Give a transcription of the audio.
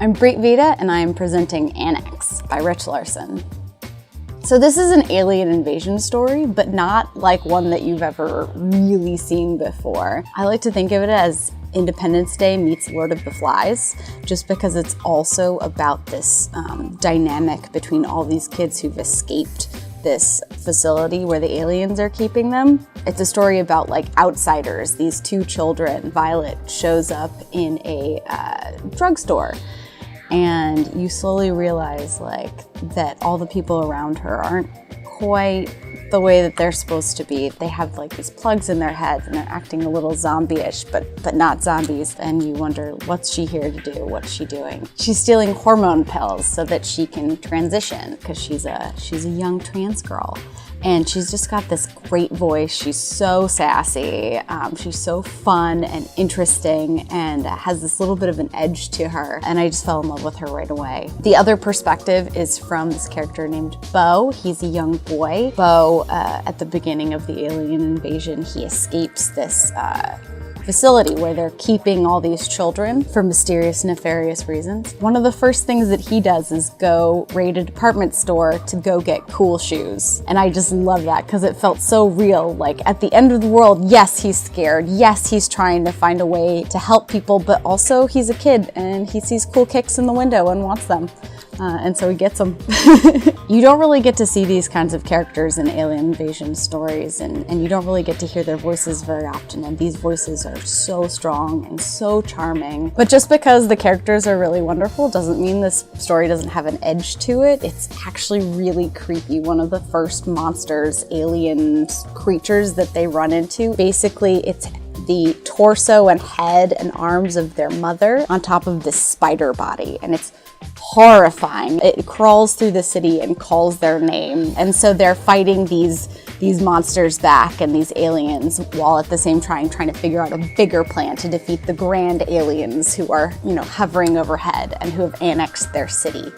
I'm Brit Vita, and I am presenting ANNEX by Larson. So this is an alien invasion story, but not like one that you've ever really seen before. I like to think of it as Independence Day meets Lord of the Flies, just because it's also about this dynamic between all these kids who've escaped this facility where the aliens are keeping them. It's a story about like outsiders. These two children, Violet shows up in a drugstore, and you slowly realize that all the people around her aren't quite the way that they're supposed to be. They have like these plugs in their heads and they're acting a little zombie-ish, but not zombies. And you wonder, what's she here to do? What's she doing? She's stealing hormone pills so that she can transition, because she's a young trans girl. And she's just got this great voice. She's so sassy. She's so fun and interesting, and has this little bit of an edge to her. And I just fell in love with her right away. The other perspective is from this character named Bo. He's a young boy. Bo, at the beginning of the alien invasion, he escapes this facility where they're keeping all these children for mysterious, nefarious reasons. One of the first things that he does is go raid a department store to go get cool shoes. And I just love that because it felt so real. Like at the end of the world, yes, he's scared. Yes, he's trying to find a way to help people, but also he's a kid and he sees cool kicks in the window and wants them. And so he gets them. You don't really get to see these kinds of characters in alien invasion stories, and you don't really get to hear their voices very often, and these voices are so strong and so charming. But just because the characters are really wonderful doesn't mean this story doesn't have an edge to it. It's actually really creepy. One of the first monsters, alien creatures that they run into, basically it's the torso and head and arms of their mother on top of this spider body, and it's horrifying. It crawls through the city and calls their name, and so they're fighting these monsters back and these aliens, while at the same time trying to figure out a bigger plan to defeat the grand aliens who are, hovering overhead and who have annexed their city.